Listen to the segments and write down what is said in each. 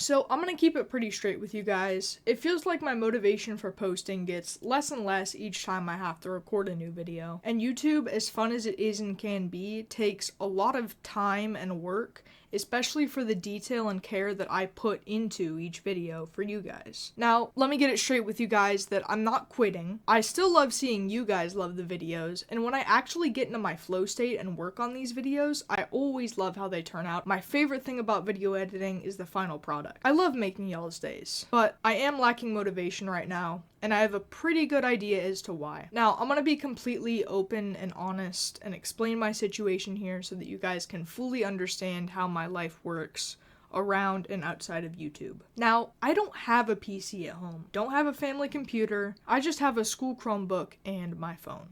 So I'm gonna keep it pretty straight with you guys. It feels like my motivation for posting gets less and less each time I have to record a new video. And YouTube, as fun as it is and can be, takes a lot of time and work, especially for the detail and care that I put into each video for you guys. Now, let me get it straight with you guys that I'm not quitting. I still love seeing you guys love the videos, and when I actually get into my flow state and work on these videos, I always love how they turn out. My favorite thing about video editing is the final product. I love making y'all's days, but I am lacking motivation right now, and I have a pretty good idea as to why. Now, I'm gonna be completely open and honest and explain my situation here so that you guys can fully understand how my life works around and outside of YouTube. Now, I don't have a PC at home, don't have a family computer, I just have a school Chromebook and my phone.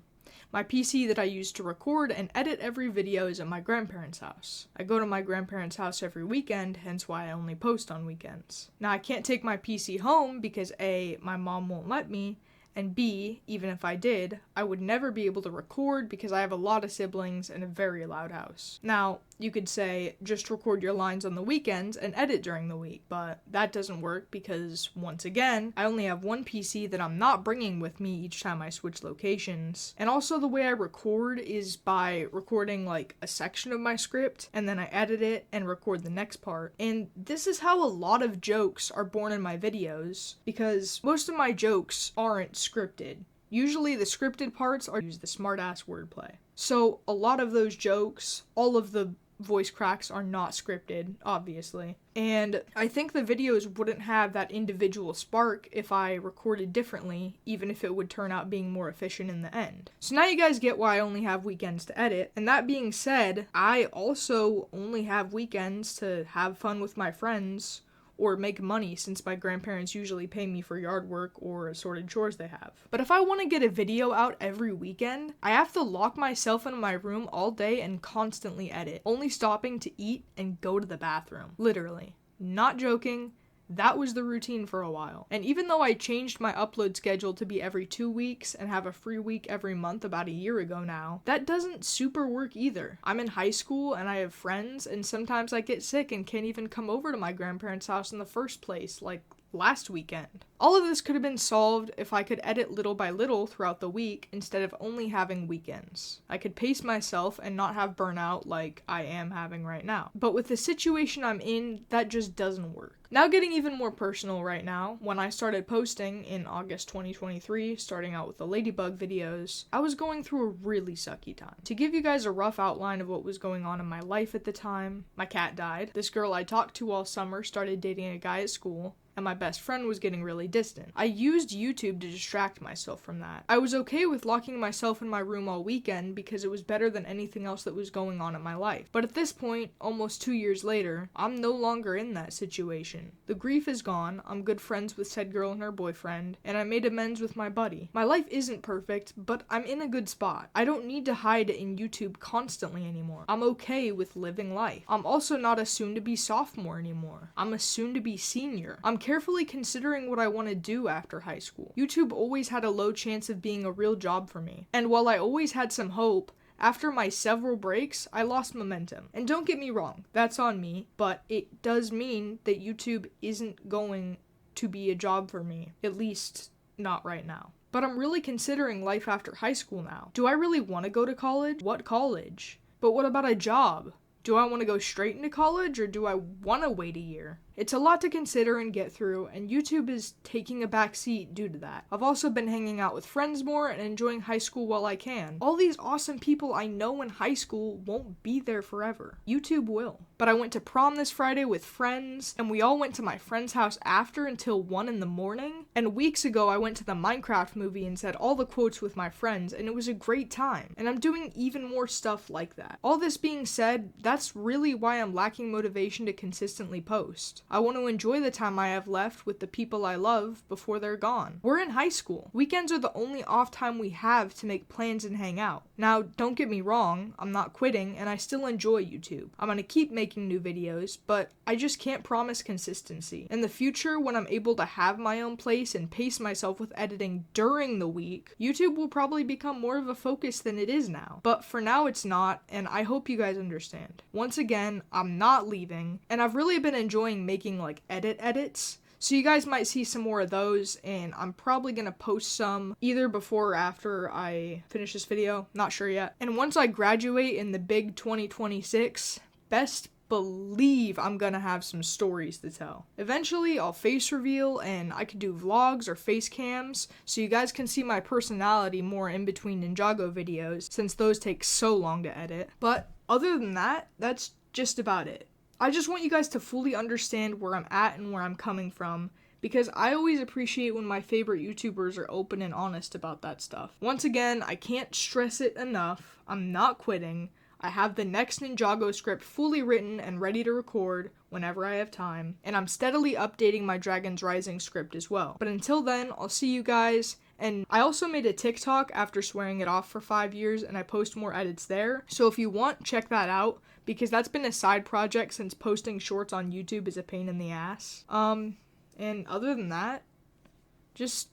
My PC that I use to record and edit every video is at my grandparents' house. I go to my grandparents' house every weekend, hence why I only post on weekends. Now, I can't take my PC home because A, my mom won't let me, and B, even if I did, I would never be able to record because I have a lot of siblings and a very loud house. Now, you could say, just record your lines on the weekends and edit during the week, but that doesn't work because, once again, I only have one PC that I'm not bringing with me each time I switch locations. And also the way I record is by recording like a section of my script, and then I edit it and record the next part. And this is how a lot of jokes are born in my videos, because most of my jokes aren't scripted. Usually the scripted parts are use the smart-ass wordplay. So a lot of those jokes, all of the voice cracks are not scripted, obviously. And I think the videos wouldn't have that individual spark if I recorded differently, even if it would turn out being more efficient in the end. So now you guys get why I only have weekends to edit. And that being said, I also only have weekends to have fun with my friends or make money, since my grandparents usually pay me for yard work or assorted chores they have. But if I want to get a video out every weekend, I have to lock myself in my room all day and constantly edit, only stopping to eat and go to the bathroom. Literally. Not joking. That was the routine for a while. And even though I changed my upload schedule to be every 2 weeks and have a free week every month about a year ago now, that doesn't super work either. I'm in high school and I have friends, and sometimes I get sick and can't even come over to my grandparents' house in the first place, like last weekend. All of this could have been solved if I could edit little by little throughout the week instead of only having weekends. I could pace myself and not have burnout like I am having right now. But with the situation I'm in, that just doesn't work. Now getting even more personal right now, when I started posting in August 2023, starting out with the Ladybug videos, I was going through a really sucky time. To give you guys a rough outline of what was going on in my life at the time, my cat died, this girl I talked to all summer started dating a guy at school, and my best friend was getting really distant. I used YouTube to distract myself from that. I was okay with locking myself in my room all weekend because it was better than anything else that was going on in my life. But at this point, almost 2 years later, I'm no longer in that situation. The grief is gone, I'm good friends with said girl and her boyfriend, and I made amends with my buddy. My life isn't perfect, but I'm in a good spot. I don't need to hide in YouTube constantly anymore. I'm okay with living life. I'm also not a soon-to-be sophomore anymore. I'm a soon-to-be senior. I'm carefully considering what I want to do after high school. YouTube always had a low chance of being a real job for me. And while I always had some hope, after my several breaks, I lost momentum. And don't get me wrong, that's on me, but it does mean that YouTube isn't going to be a job for me, at least not right now. But I'm really considering life after high school now. Do I really want to go to college? What college? But what about a job? Do I want to go straight into college, or do I want to wait a year? It's a lot to consider and get through, and YouTube is taking a back seat due to that. I've also been hanging out with friends more and enjoying high school while I can. All these awesome people I know in high school won't be there forever. YouTube will. But I went to prom this Friday with friends, and we all went to my friend's house after until 1 in the morning. And weeks ago I went to the Minecraft movie and said all the quotes with my friends, and it was a great time. And I'm doing even more stuff like that. All this being said, that's really why I'm lacking motivation to consistently post. I want to enjoy the time I have left with the people I love before they're gone. We're in high school. Weekends are the only off time we have to make plans and hang out. Now, don't get me wrong, I'm not quitting and I still enjoy YouTube. I'm gonna keep making new videos, but I just can't promise consistency. In the future, when I'm able to have my own place and pace myself with editing during the week, YouTube will probably become more of a focus than it is now. But for now it's not, and I hope you guys understand. Once again, I'm not leaving, and I've really been enjoying making making like edits. So you guys might see some more of those, and I'm probably going to post some either before or after I finish this video, not sure yet. And once I graduate in the big 2026, best believe I'm gonna have some stories to tell. Eventually I'll face reveal and I could do vlogs or face cams so you guys can see my personality more in between Ninjago videos, since those take so long to edit. But other than that, that's just about it. I just want you guys to fully understand where I'm at and where I'm coming from, because I always appreciate when my favorite YouTubers are open and honest about that stuff. Once again, I can't stress it enough, I'm not quitting. I have the next Ninjago script fully written and ready to record whenever I have time, and I'm steadily updating my Dragon's Rising script as well. But until then, I'll see you guys, and I also made a TikTok after swearing it off for 5 years, and I post more edits there, so if you want, check that out, because that's been a side project since posting shorts on YouTube is a pain in the ass. And other than that, just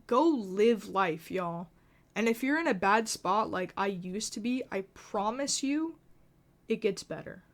go live life, y'all. And if you're in a bad spot like I used to be, I promise you, it gets better.